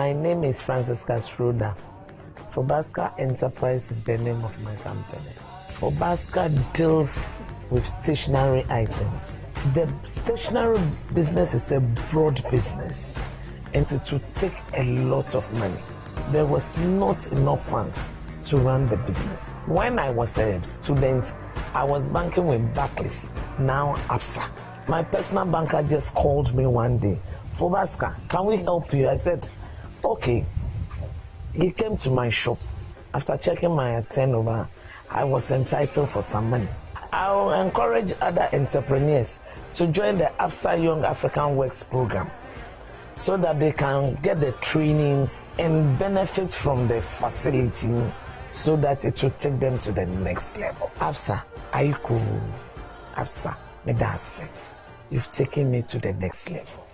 My name is Francisca Schroeder. Fobaska Enterprise is the name of my company. Fobaska deals with stationery items. The stationery business is a broad business, and it would take a lot of money. There was not enough funds to run the business. When I was a student, I was banking with Barclays, now ABSA. My personal banker just called me one day. Fobaska, can we help you? I said, okay. He came to my shop. After checking my turnover, I was entitled for some money. I will encourage other entrepreneurs to join the ABSA Young African Works program so that they can get the training and benefit from the facility so that it will take them to the next level. ABSA, Aiku, ABSA, Medase, you've taken me to the next level.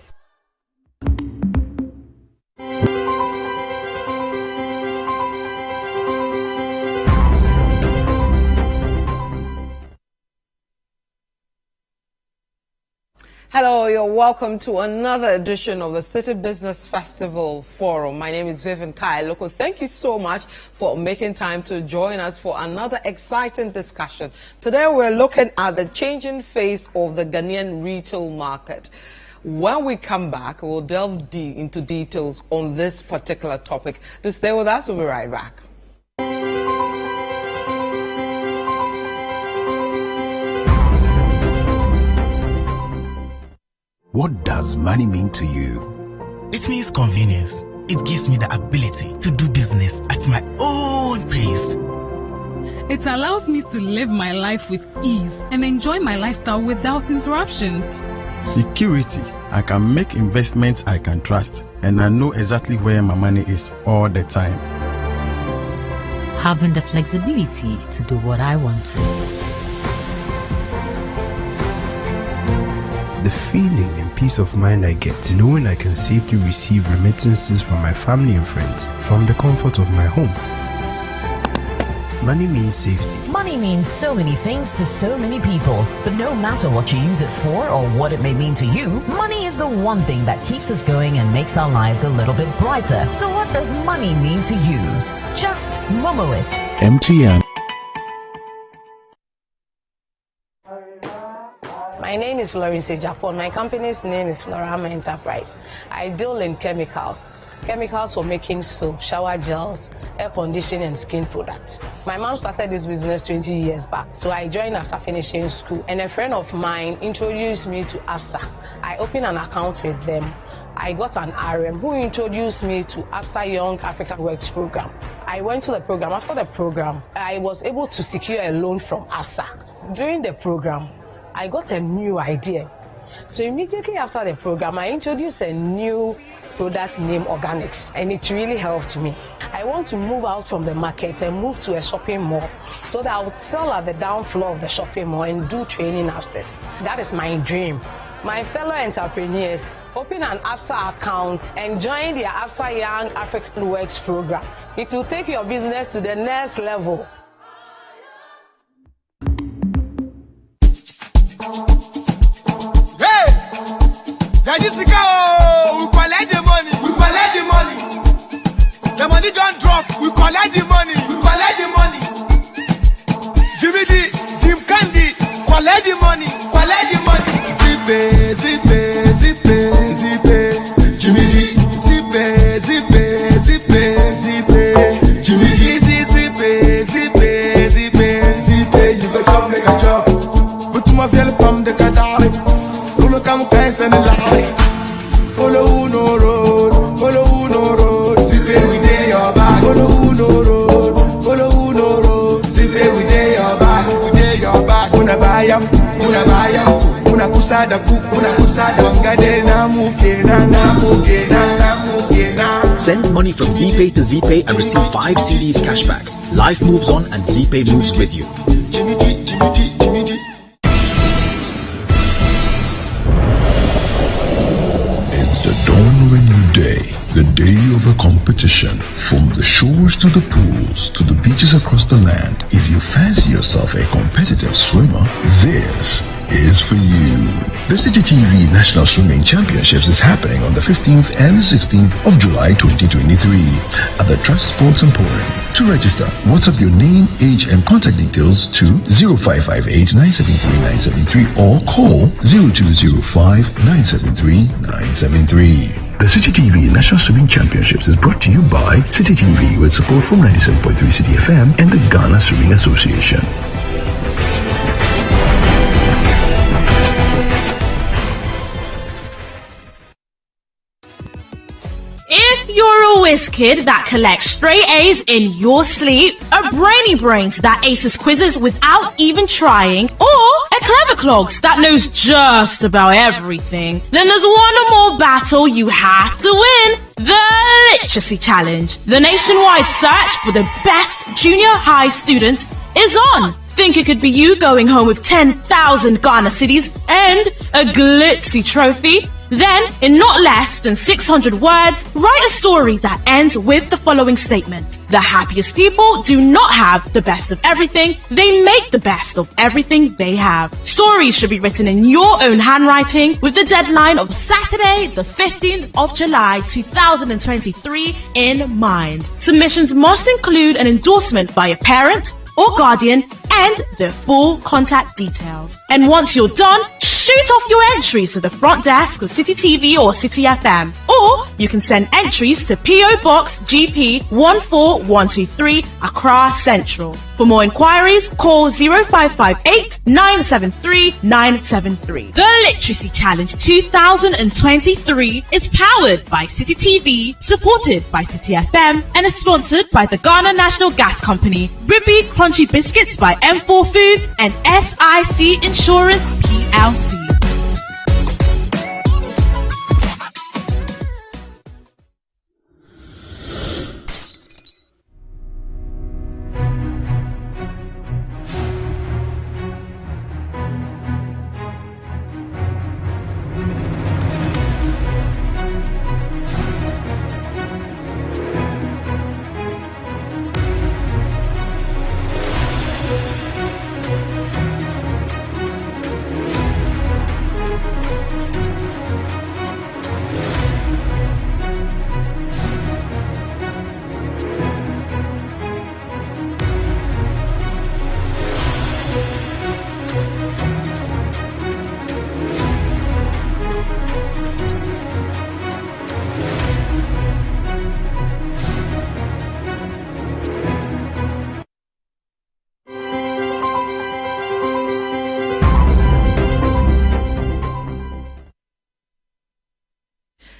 Hello, you're welcome to another edition of the Citi Business Festival Forum. My name is Vivian Kai Loko. Thank you so much for making time to join us for another exciting discussion. Today we're looking at the changing face of the Ghanaian retail market. When we come back, we'll delve into details on this particular topic. To stay with us, we'll be right back. What does money mean to you? It means convenience. It gives me the ability to do business at my own pace. It allows me to live my life with ease and enjoy my lifestyle without interruptions. Security. I can make investments I can trust, and I know exactly where my money is all the time. Having the flexibility to do what I want to. The feeling and peace of mind I get knowing I can safely receive remittances from my family and friends from the comfort of my home. Money means safety. Money means so many things to so many people, but no matter what you use it for or what it may mean to you, money is the one thing that keeps us going and makes our lives a little bit brighter. So what does money mean to you? Just Momo it. MTN. My name is Florence Japon. My company's name is Florama Enterprise. I deal in chemicals for making soap, shower gels, air conditioning, and skin products. My mom started this business 20 years back, so I joined after finishing school. And a friend of mine introduced me to ABSA. I opened an account with them. I got an RM who introduced me to ABSA Young African Works program. I went to the program. After the program, I was able to secure a loan from ABSA. During the program, I got a new idea. So immediately after the program, I introduced a new product named Organics, and it really helped me. I want to move out from the market and move to a shopping mall so that I would sell at the down floor of the shopping mall and do training upstairs. That is my dream. My fellow entrepreneurs, open an ABSA account and join the ABSA Young African Works program. It will take your business to the next level. Years ago, we collect the money. The money don't drop. We collect the money. Jimmy D, Jim Candy, collect the money. Zippe. Jimmy D, zippe. Jimmy D, zippe. You go chop, make a chop. Put my feel from the Qatari. Come and lie. Follow no road. Zippe we day your back. Follow no road. Zippe we day your back. Una bayam. Una kusada. Ngade na mukena. Send money from Zippe to Zippe and receive 5 CDs cashback. Life moves on and Zippe moves with you. Jimmy D. Dawn of a new day, the day of a competition. From the shores to the pools to the beaches across the land, if you fancy yourself a competitive swimmer, this is for you. The Citi TV National Swimming Championships is happening on the 15th and the 16th of July 2023 at the Trust Sports Emporium. To register, WhatsApp your name, age and contact details to 0558 973 973 or call 0205 973 973. The Citi TV National Swimming Championships is brought to you by Citi TV with support from 97.3 Citi FM and the Ghana Swimming Association. If you're a whiz kid that collects straight A's in your sleep, a brainy brains that aces quizzes without even trying, or a clever clogs that knows just about everything, then there's one more battle you have to win. The Literacy Challenge. The nationwide search for the best junior high student is on. Think it could be you going home with 10,000 Ghana cedis and a glitzy trophy? Then, in not less than 600 words, write a story that ends with the following statement. The happiest people do not have the best of everything, they make the best of everything they have. Stories should be written in your own handwriting with the deadline of Saturday, the 15th of July 2023 in mind. Submissions must include an endorsement by a parent or guardian and their full contact details. And once you're done, shoot off your entries to the front desk of Citi TV or Citi FM. Or you can send entries to PO Box GP 14123 Accra Central. For more inquiries, call 0558 973 973. The Literacy Challenge 2023 is powered by Citi TV, supported by Citi FM, and is sponsored by the Ghana National Gas Company, Ribby Crunchy Biscuits by M4 Foods, and SIC Insurance PLC.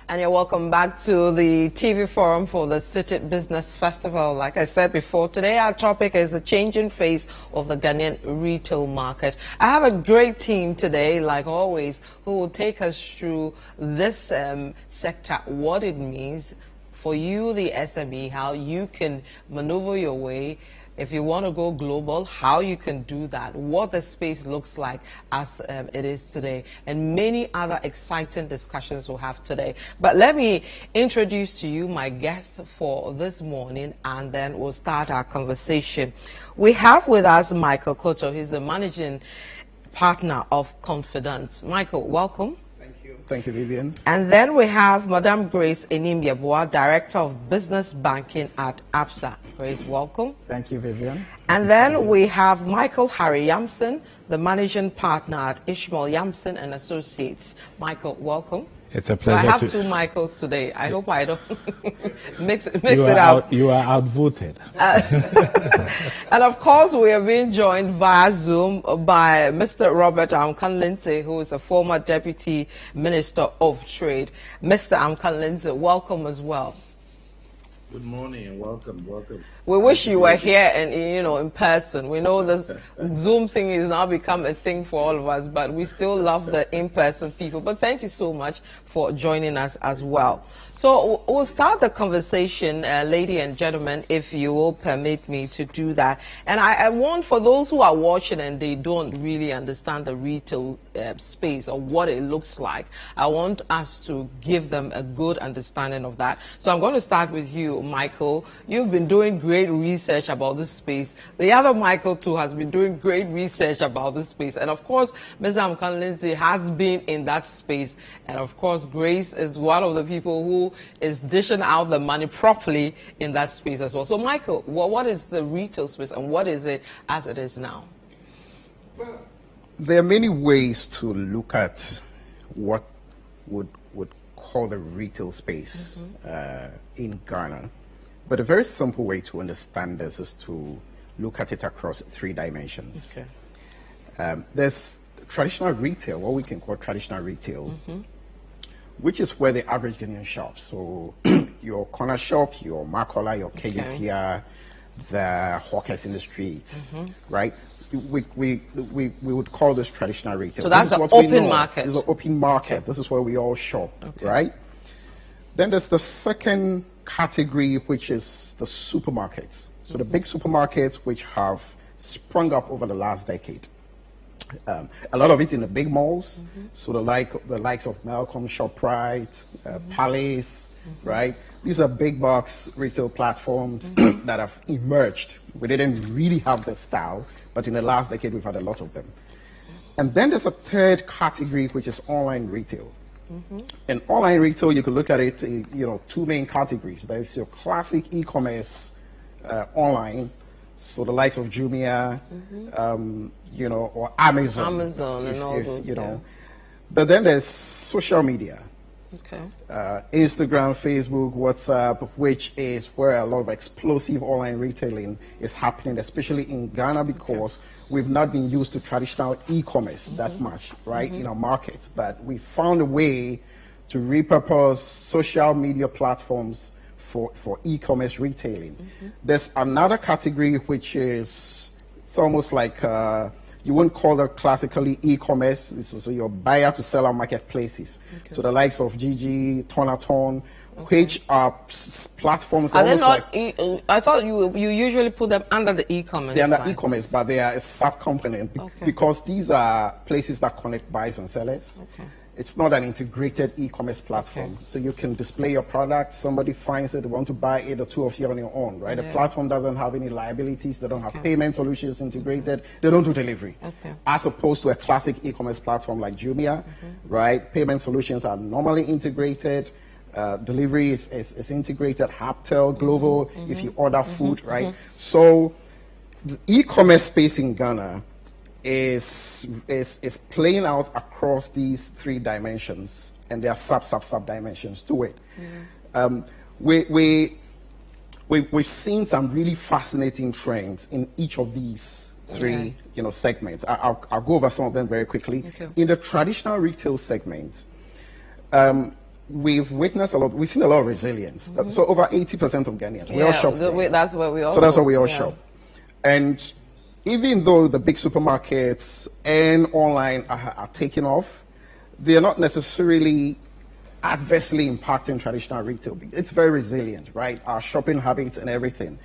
And you're welcome back to the TV forum for the Citi Business Festival. Like I said before, today our topic is the changing face of the Ghanaian retail market. I have a great team today, like always, who will take us through this sector, what it means for you, the SME, how you can maneuver your way. If you want to go global, how you can do that, what the space looks like as it is today, and many other exciting discussions we'll have today. But let me introduce to you my guests for this morning, and then we'll start our conversation. We have with us Michael Koto. He's the managing partner of Confidence. Michael, welcome. Thank you, Vivian. And then we have Madame Grace Enimbiaboa, Director of Business Banking at ABSA. Grace, welcome. Thank you, Vivian. And then we have Michael Harry Yamson, the Managing Partner at Ishmael Yamson and Associates. Michael, welcome. It's a pleasure. So I have two Michaels today. I hope I don't mix it up. You are outvoted. And of course, we are being joined via Zoom by Mr. Robert Amkan Lindsay, who is a former Deputy Minister of Trade. Mr. Amkan Lindsay, welcome as well. Good morning and welcome. We wish you were here and in person. We know this Zoom thing is now become a thing for all of us, but we still love the in-person people. But thank you so much for joining us as well. So we'll start the conversation, ladies and gentlemen, if you will permit me to do that. And I want, for those who are watching and they don't really understand the retail space or what it looks like, I want us to give them a good understanding of that. So I'm going to start with you, Michael. You've been doing great great research about this space. The other Michael too has been doing great research about this space. And of course, Mr. Amkan Lindsay has been in that space. And of course, Grace is one of the people who is dishing out the money properly in that space as well. So Michael, what is the retail space and what is it as it is now? Well, there are many ways to look at what would call the retail space in Ghana. But a very simple way to understand this is to look at it across 3 dimensions. Okay. There's traditional retail, what we can call traditional retail, which is where the average Ghanaian shops. So your corner shop, your Makola, your Kegetia, the hawkers in the streets, right? We would call this traditional retail. So that's the open market. It's an open market. This is where we all shop, right? Then there's the second category, which is the supermarkets. So the big supermarkets which have sprung up over the last decade. A lot of it in the big malls, so the likes of Malcolm, ShopRite, Palace, right? These are big box retail platforms that have emerged. We didn't really have the style, but in the last decade we've had a lot of them. And then there's a third category, which is online retail. In online retail, you could look at it, 2 main categories. There's your classic e-commerce online, so the likes of Jumia, or Amazon. And all those, But then there's social media. Okay. Instagram, Facebook, WhatsApp, which is where a lot of explosive online retailing is happening, especially in Ghana, because we've not been used to traditional e-commerce that much, right, in our market. But we found a way to repurpose social media platforms for e-commerce retailing. There's another category which is, it's almost like you wouldn't call that classically e-commerce. This is your buyer to seller marketplaces. So the likes of Gigi, Tonaton, which are platforms. Are they not? I thought you usually put them under the e-commerce. They're under e-commerce, but they are a sub-component because these are places that connect buyers and sellers. It's not an integrated e-commerce platform. So you can display your product, somebody finds it, they want to buy it, the two of you on your own, right? The platform doesn't have any liabilities, they don't have payment solutions integrated, they don't do delivery. As opposed to a classic e-commerce platform like Jumia, right? Payment solutions are normally integrated, delivery is integrated, Haptel, Glovo, if you order food, right? So the e-commerce space in Ghana is playing out across these 3 dimensions, and there are sub dimensions to it. We've seen some really fascinating trends in each of these 3 segments. I'll go over some of them very quickly. In the traditional retail segment, we've witnessed we've seen a lot of resilience. So over 80% of Ghanaians, we all shop there. That's where we all So that's where we all shop. And even though the big supermarkets and online are taking off, they are not necessarily adversely impacting traditional retail. It's very resilient, right? Our shopping habits and everything.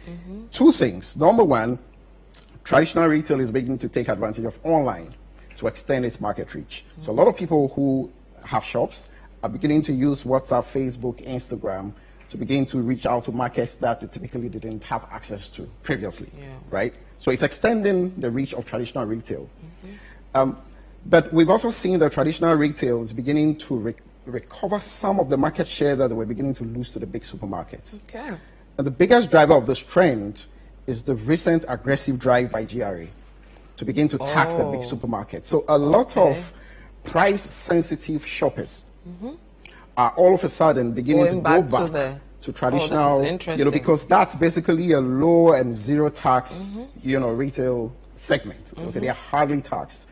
2 things. Number one, traditional retail is beginning to take advantage of online to extend its market reach. So a lot of people who have shops are beginning to use WhatsApp, Facebook, Instagram to begin to reach out to markets that they typically didn't have access to previously, right? So it's extending the reach of traditional retail. But we've also seen that traditional retail is beginning to recover some of the market share that they were beginning to lose to the big supermarkets. And the biggest driver of this trend is the recent aggressive drive by GRA to begin to tax the big supermarkets. So a lot of price-sensitive shoppers are all of a sudden beginning to go back to traditional, because that's basically a low and zero tax, retail segment. They are hardly taxed.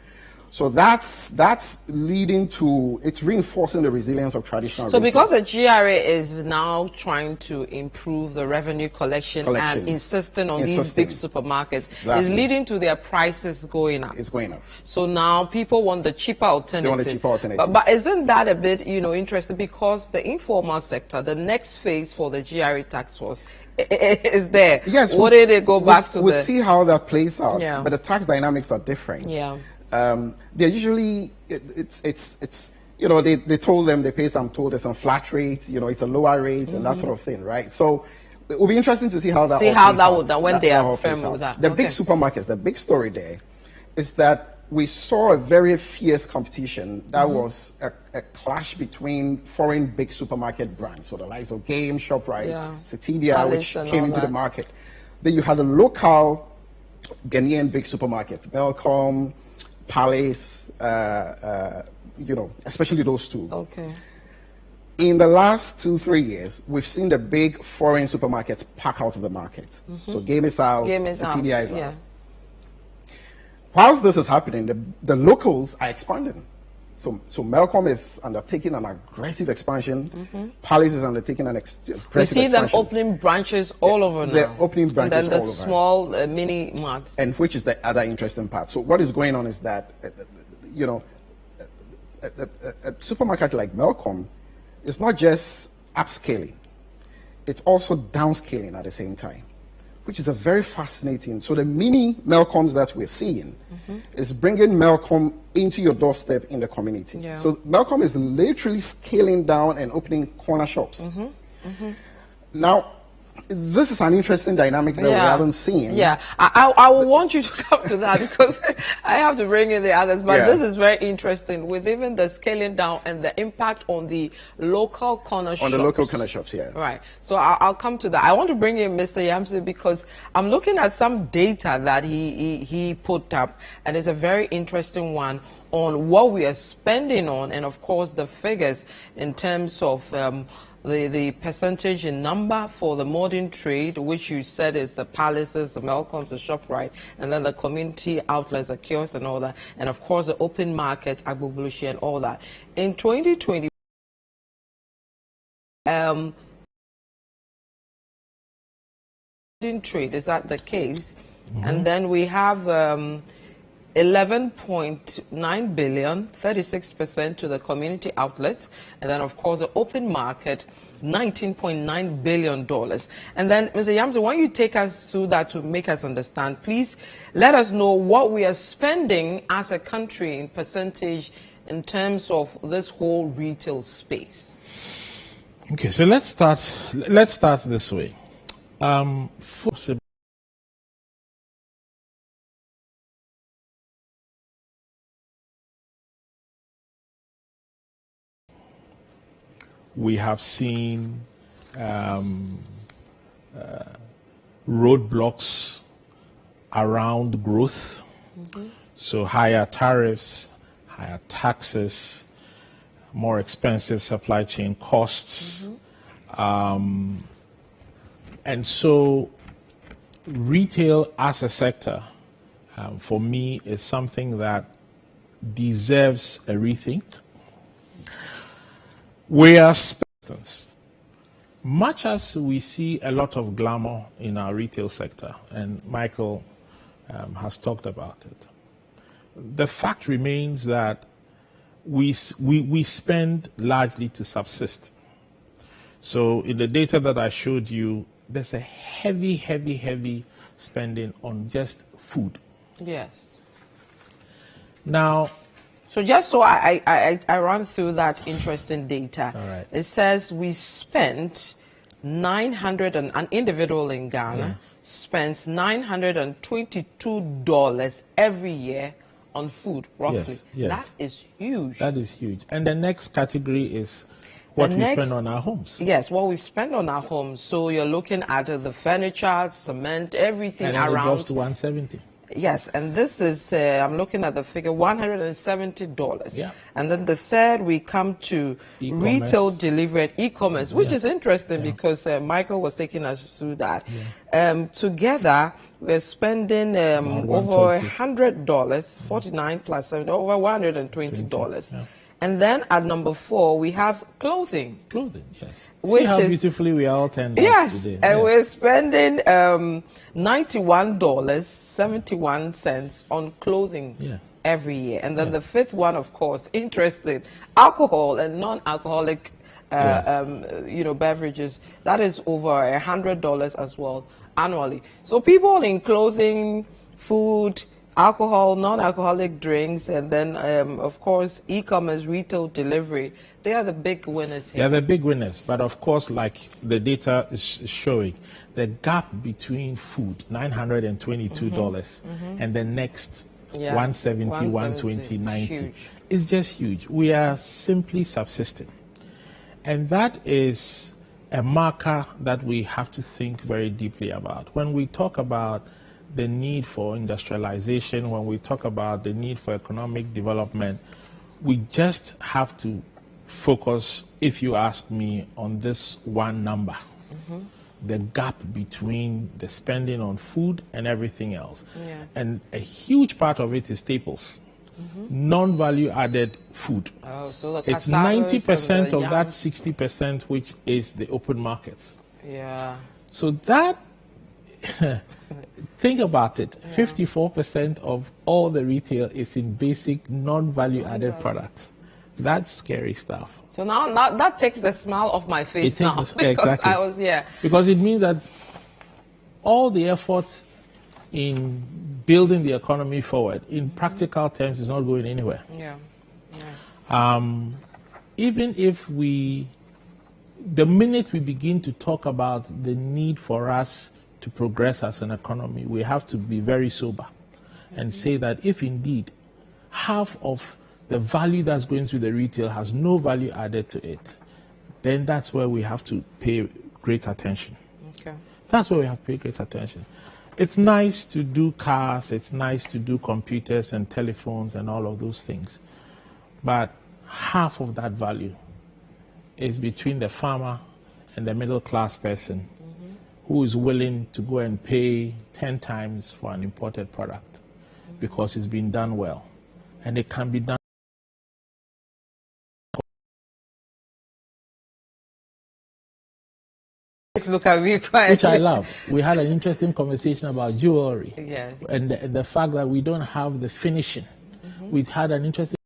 So that's leading to, it's reinforcing the resilience of traditional retail. So because the GRA is now trying to improve the revenue collection and insisting on these big supermarkets, it's leading to their prices going up. It's going up. So now people want the cheaper alternative. They want a cheaper alternative. But isn't that a bit, interesting, because the informal sector, the next phase for the GRA tax force is there. Yes. What did it go back to? We'll see how that plays out. Yeah. But the tax dynamics are different. Yeah. They're usually, they told them they pay some toll, there's some flat rates, it's a lower rate and that sort of thing, right? So it will be interesting to see how that when they are firm with that. The big supermarkets, the big story there is that we saw a very fierce competition. That was a clash between foreign big supermarket brands, so the likes of Game, ShopRite, Citi, which came into the market. Then you had a local Ghanaian big supermarkets, Melcom, Palace, especially those two. Okay. In the last 2-3 years, we've seen the big foreign supermarkets pack out of the market. So Game is out, Citi is out. Whilst this is happening, the locals are expanding. So Melcom is undertaking an aggressive expansion. Palace is undertaking an aggressive expansion. We see them opening branches all over now. They're opening branches all over. And then the small mini marts. And which is the other interesting part. So what is going on is that, a supermarket like Melcom is not just upscaling, it's also downscaling at the same time, which is a very fascinating. So the mini Melcoms that we're seeing is bringing Melcom into your doorstep in the community. So Melcom is literally scaling down and opening corner shops. Now, this is an interesting dynamic that we haven't seen. I will want you to come to that because I have to bring in the others, but this is very interesting with even the scaling down and the impact on the local corner shops. On the local corner shops, Right. So I'll come to that. I want to bring in Mr. Yamsi because I'm looking at some data that he put up, and it's a very interesting one on what we are spending on, and of course the figures in terms of the percentage in number for the modern trade, which you said is the Palaces, the Melcoms, the ShopRite, and then the community outlets, the kiosks and all that, and of course the open market, Agbobulushi and all that. In 2020, modern trade, is that the case? And then we have 11.9 billion, 36% to the community outlets, and then of course the open market, $19.9 billion. And then, Mr. Yamsi, why don't you take us through that to make us understand? Please let us know what we are spending as a country in percentage in terms of this whole retail space. Okay, so let's start this way. We have seen roadblocks around growth, so higher tariffs, higher taxes, more expensive supply chain costs, and so retail as a sector, for me, is something that deserves a rethink. We are spectators. Much as we see a lot of glamour in our retail sector, and Michael has talked about it, the fact remains that we spend largely to subsist. So in the data that I showed you, there's a heavy spending on just food. Yes. Now, so just so I run through that interesting data. All right. It says we spent an individual in Ghana spends $922 every year on food, roughly. Yes. That is huge. That is huge. And the next category is what we spend on our homes. Yes, what we spend on our homes. So you're looking at the furniture, cement, everything and around. And it drops to $170. Yes, and this is, I'm looking at the figure, $170. Yeah. And then the third, we come to retail delivery and e-commerce, which is interesting because Michael was taking us through that. Together, we're spending over $100, 49 plus 7, over $120. And then at number 4, we have clothing. Clothing, yes. Which See how is, beautifully we are all turned yes, today. And we're spending $91.71 on clothing every year. And then the fifth one, of course, interested, alcohol and non-alcoholic beverages. That is over $100 as well annually. So people in clothing, food, alcohol, non-alcoholic drinks, and then, of course, e-commerce, retail, delivery. They are the big winners here. They are the big winners. But, of course, like the data is showing, the gap between food, $922, and the next 170, 120, 90, is just huge. We are simply subsisting. And that is a marker that we have to think very deeply about. When we talk about the need for industrialization, when we talk about the need for economic development, we just have to focus, if you ask me, on this one number. The gap between the spending on food and everything else. And a huge part of it is staples. Non-value added food. Oh, so it's 90% of that 60%, which is the open markets. Yeah. So that, think about it, 54% of all the retail is in basic non-value added products. That's scary stuff. So now that takes the smile off my face now. Because exactly. I was, Because it means that all the efforts in building the economy forward, in practical terms, is not going anywhere. Even if the minute we begin to talk about the need for us to progress as an economy, we have to be very sober and say that if indeed half of the value that's going through the retail has no value added to it, then that's where we have to pay great attention. That's where we have to pay great attention. It's nice to do cars, it's nice to do computers and telephones and all of those things. But half of that value is between the farmer and the middle class person who is willing to go and pay 10 times for an imported product because it's been done well. And it can be done. Look at me quietly. Which I love. We had an interesting conversation about jewelry. Yes. And the fact that we don't have the finishing. We had an interesting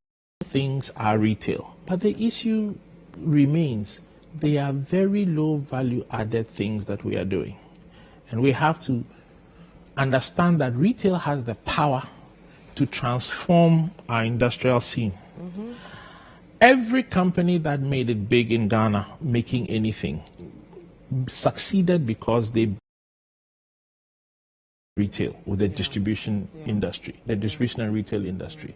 things are retail. But the issue remains, they are very low value added things that we are doing. And we have to understand that retail has the power to transform our industrial scene. Every company that made it big in Ghana making anything succeeded because they retail with the distribution industry, the distribution and retail industry.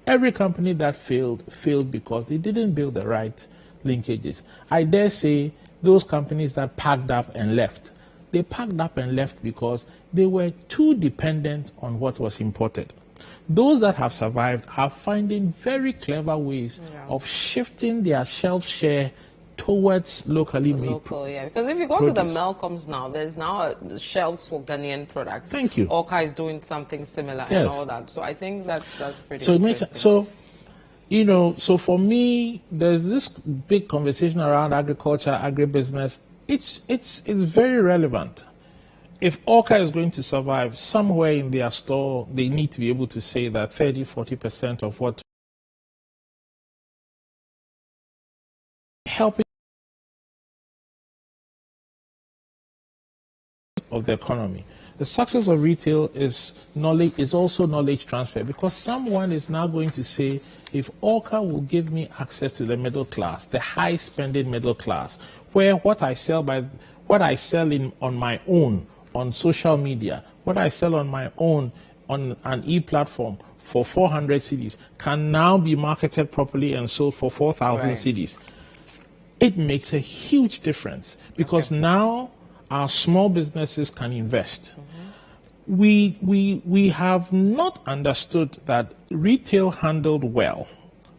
Every company that failed because they didn't build the right linkages. I dare say those companies that packed up and left, they packed up and left because they were too dependent on what was imported. Those that have survived are finding very clever ways of shifting their shelf share towards locally made because if you go to the Malcolms now, there's now shelves for Ghanaian products. Thank you. Orca is doing something similar and all that. So I think that's pretty. So it makes so for me, there's this big conversation around agriculture, agribusiness. It's very relevant. If Orca is going to survive, somewhere in their store, they need to be able to say that 30-40% of what helping of the economy. The success of retail is knowledge, is also knowledge transfer, because someone is now going to say, if Orca will give me access to the middle class, the high spending middle class, where what I sell on my own on social media, what I sell on my own on an e-platform for 400 cedis can now be marketed properly and sold for 4,000 cedis. It makes a huge difference because now our small businesses can invest. We have not understood that retail handled well,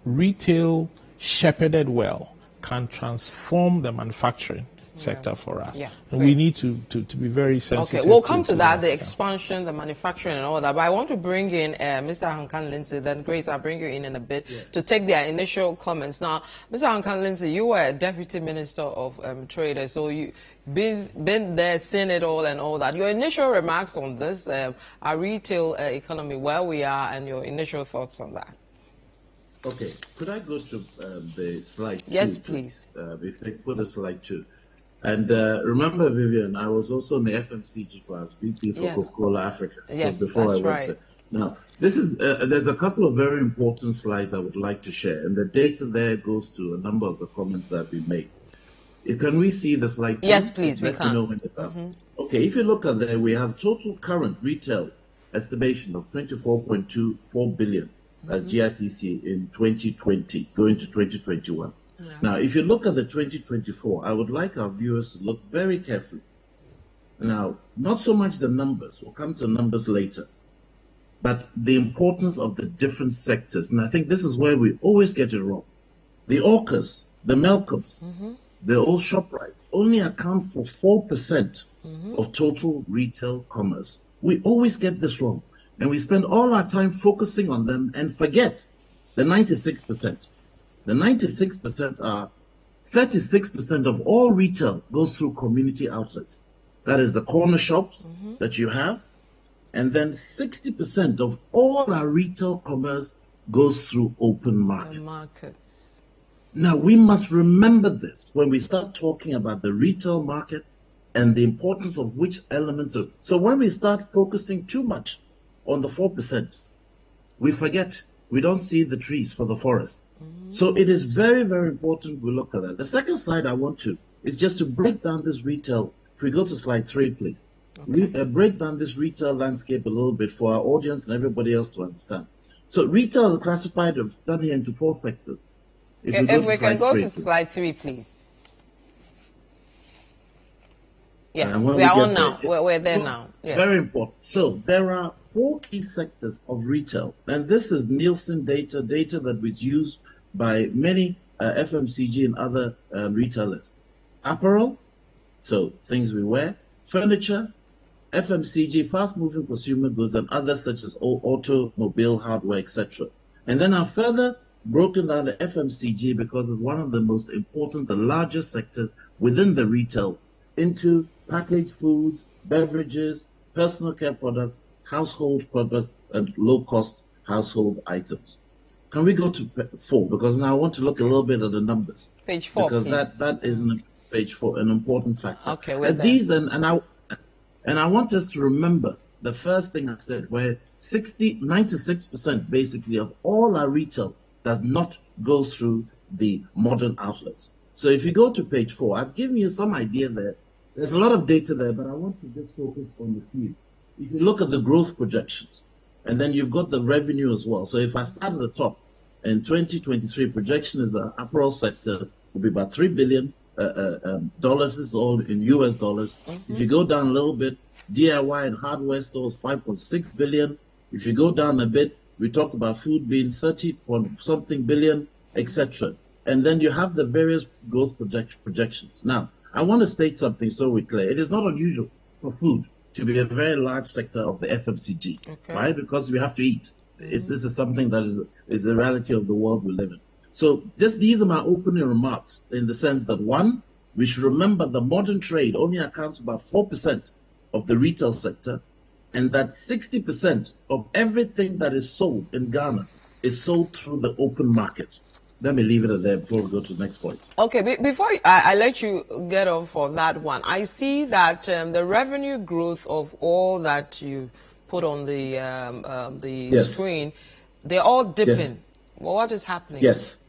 retail shepherded well, can transform the manufacturing sector for us. And we need to be very sensitive. Okay, we'll come to that, the expansion, the manufacturing and all that. But I want to bring in Mr. Hankan Lindsay, then Grace, I'll bring you in a bit to take their initial comments. Now, Mr. Hankan Lindsay, you were a Deputy Minister of Trade, so you've been there, seen it all and all that. Your initial remarks on this, our retail economy, where we are, and your initial thoughts on that. Okay, could I go to the slide 2? Yes, please. If they put a slide 2. And remember, Vivian, I was also in the FMCG class, VP for Coca-Cola Africa. Yes, so before I went there. Now, this is there's a couple of very important slides I would like to share, and the data there goes to a number of the comments that we made. Can we see the slide? Yes, please, we can. Know when it's up. Okay, if you look at there, we have total current retail estimation of 24.24 billion as GIPC in 2020, going to 2021. Now, if you look at the 2024, I would like our viewers to look very carefully. Now, not so much the numbers, we'll come to the numbers later, but the importance of the different sectors. And I think this is where we always get it wrong. The Orcas, the Malcolms, the old ShopRites only account for 4% of total retail commerce. We always get this wrong. And we spend all our time focusing on them and forget the 96%. The 96% are 36% of all retail goes through community outlets. That is the corner shops that you have. And then 60% of all our retail commerce goes through open market. Now, we must remember this when we start talking about the retail market and the importance of which elements of. So when we start focusing too much on the 4%, we forget, we don't see the trees for the forest. So it is very, very important we look at that. The second slide I want to is just to break down this retail. If we go to slide 3, please. We break down this retail landscape a little bit for our audience and everybody else to understand. So retail is classified done here into 4 sectors. If we can go to slide 3, please. Yes, we are on now. We're there now. Yes. Very important. So there are 4 key sectors of retail, and this is Nielsen data that was used by many FMCG and other retailers. Apparel, so things we wear, furniture, FMCG, fast-moving consumer goods, and others such as automobile hardware, etc. And then I've further broken down the FMCG because it's one of the most important, the largest sectors within the retail, into packaged foods, beverages, personal care products, household products, and low-cost household items. Can we go to 4? Because now I want to look a little bit at the numbers. Page 4, because please. that is page 4, an important factor. Okay, we're there. These and I want us to remember the first thing I said, where 96% basically of all our retail does not go through the modern outlets. So if you go to page 4, I've given you some idea there. There's a lot of data there, but I want to just focus on the few. If you look at the growth projections, and then you've got the revenue as well. So if I start at the top, in 2023, projection is the apparel sector will be about $3 billion. This is all in US dollars. If you go down a little bit, DIY and hardware stores, 5.6 billion. If you go down a bit, we talked about food being 30-something billion, etc. And then you have the various growth projections. Now, I want to state something so we're clear. It is not unusual for food to be a very large sector of the FMCG, right? Because we have to eat. This is something that is the reality of the world we live in. So these are my opening remarks in the sense that, one, we should remember the modern trade only accounts for about 4% of the retail sector, and that 60% of everything that is sold in Ghana is sold through the open market. Let me leave it at there before we go to the next point. Okay, before I let you get on for that one, I see that the revenue growth of all that you put on the screen, they're all dipping. Yes. Well, what is happening? Yes.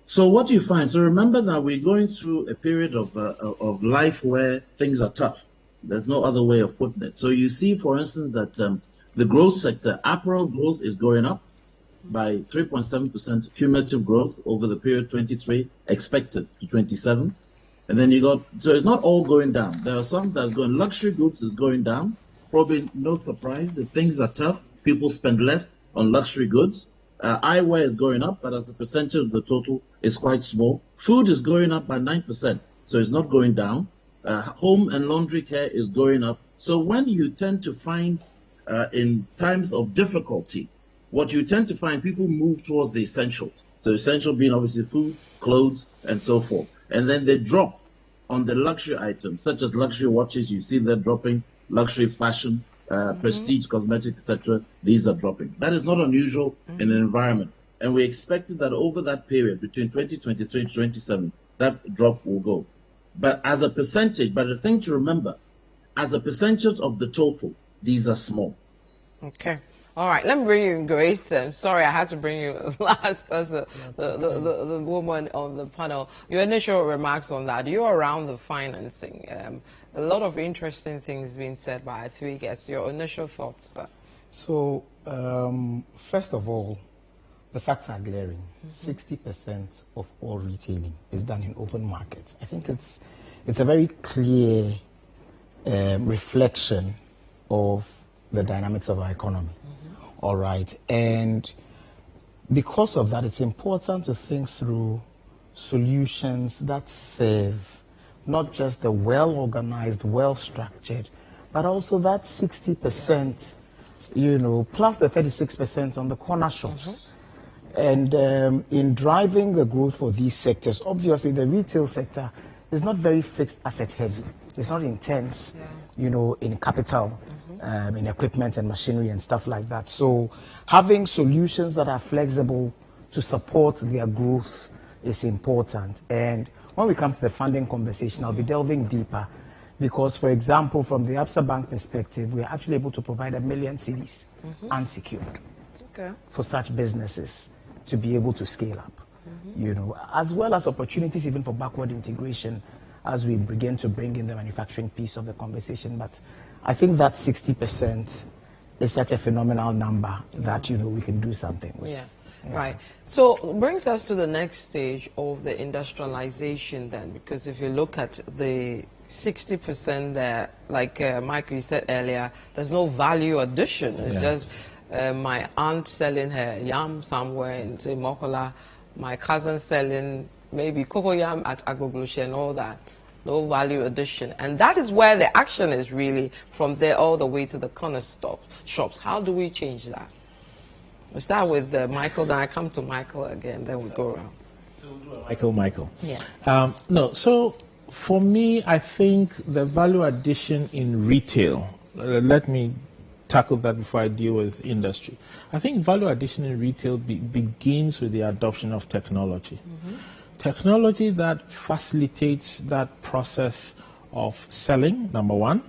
So what you find, so remember that we're going through a period of life where things are tough. There's no other way of putting it. So you see, for instance, that the growth sector, apparel growth is going up by 3.7% cumulative growth over the period 23 expected to 27. And then you got, so it's not all going down. There are some that's going, luxury goods is going down. Probably no surprise that things are tough. People spend less on luxury goods. Eyewear is going up, but as a percentage of the total, it's quite small. Food is going up by 9%, so it's not going down. Home and laundry care is going up. So when you tend to find, in times of difficulty, what you tend to find, people move towards the essentials. So essential being obviously food, clothes, and so forth. And then they drop on the luxury items, such as luxury watches. You see they're dropping, luxury fashion, prestige cosmetics, etc. These are dropping. That is not unusual in an environment. And we expected that over that period, between 2023 to 27, that drop will go. But as a percentage, but the thing to remember, as a percentage of the total, these are small. Okay. All right, let me bring you Grace. Sorry, I had to bring you last as the woman on the panel. Your initial remarks on that. You're around the financing. A lot of interesting things being said by our three guests. Your initial thoughts, sir? So, first of all, the facts are glaring. 60% of all retailing is done in open markets. I think it's a very clear reflection of the dynamics of our economy. All right. And because of that, it's important to think through solutions that serve not just the well-organized, well-structured, but also that 60%, plus the 36% on the corner shops. And in driving the growth for these sectors, obviously the retail sector is not very fixed asset heavy. It's not intense, in capital, in equipment and machinery and stuff like that. So having solutions that are flexible to support their growth is important. And when we come to the funding conversation, I'll be delving deeper because, for example, from the Absa Bank perspective, we're actually able to provide 1 million cedis unsecured for such businesses to be able to scale up, as well as opportunities even for backward integration as we begin to bring in the manufacturing piece of the conversation. But I think that 60% is such a phenomenal number that, we can do something with. Yeah. Right. So brings us to the next stage of the industrialization then, because if you look at the 60% there, like Mike, you said earlier, there's no value addition. It's just my aunt selling her yam somewhere in, say, Mokola, my cousin selling maybe cocoa yam at Agboglushe and all that. No value addition. And that is where the action is really, from there all the way to the corner shops. How do we change that? We start with Michael, then I come to Michael again, then we go around. Michael. Yeah. No, so for me, I think the value addition in retail, let me tackle that before I deal with industry. I think value addition in retail begins with the adoption of technology. Technology that facilitates that process of selling, number one.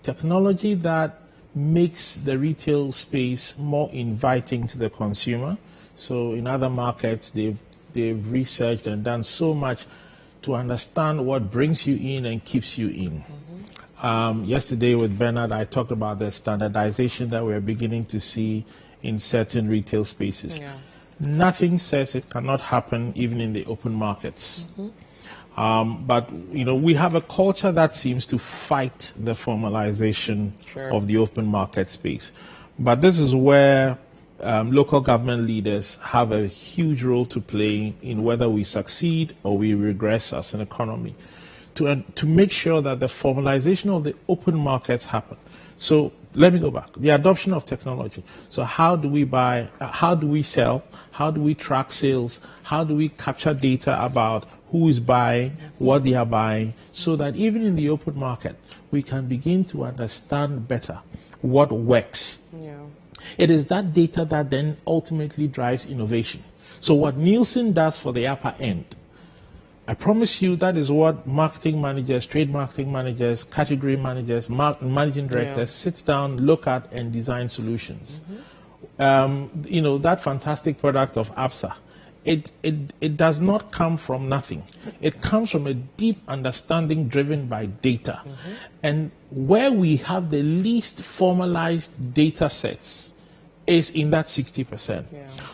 Technology that makes the retail space more inviting to the consumer. So in other markets, they've researched and done so much to understand what brings you in and keeps you in. Yesterday with Bernard, I talked about the standardization that we're beginning to see in certain retail spaces. Nothing says it cannot happen even in the open markets. But, we have a culture that seems to fight the formalization of the open market space. But this is where local government leaders have a huge role to play in whether we succeed or we regress as an economy, to make sure that the formalization of the open markets happen. So let me go back. The adoption of technology. So how do we buy, how do we sell, how do we track sales, how do we capture data about who is buying, what they are buying, so that even in the open market, we can begin to understand better what works. It is that data that then ultimately drives innovation. So what Nielsen does for the upper end, I promise you that is what marketing managers, trade marketing managers, category managers, managing directors sit down, look at, and design solutions. That fantastic product of Absa, it does not come from nothing. It comes from a deep understanding driven by data. And where we have the least formalized data sets is in that 60%.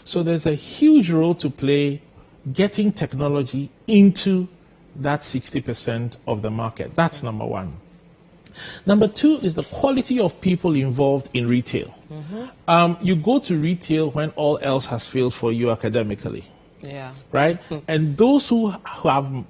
So there's a huge role to play getting technology into that 60% of the market. That's number one. Number two is the quality of people involved in retail. You go to retail when all else has failed for you academically. Right? And those who have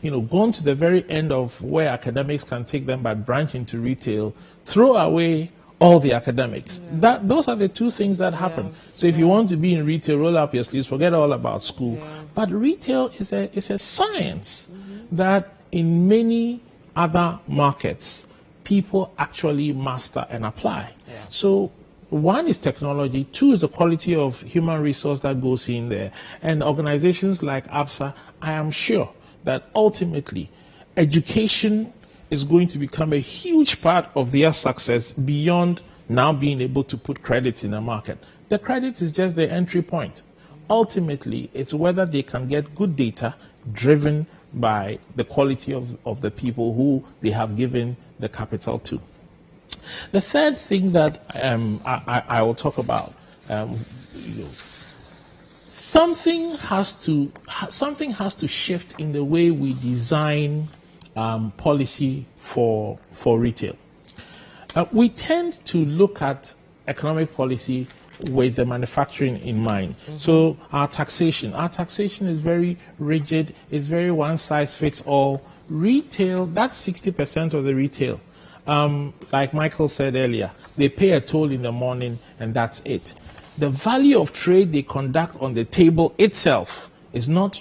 gone to the very end of where academics can take them but branch into retail, throw away all the academics. Those are the two things that happen. So if you want to be in retail, roll up your sleeves, forget all about school. But retail is a science that in many other markets, people actually master and apply. So one is technology, two is the quality of human resource that goes in there. And organizations like Absa, I am sure that ultimately education is going to become a huge part of their success beyond now being able to put credit in the market. The credit is just the entry point. Ultimately, it's whether they can get good data driven by the quality of the people who they have given the capital to. The third thing that I will talk about, something has to shift in the way we design policy for retail. We tend to look at economic policy with the manufacturing in mind. So our taxation is very rigid. It's very one size fits all. Retail, that's 60% of the retail. Like Michael said earlier, they pay a toll in the morning and that's it. The value of trade they conduct on the table itself is not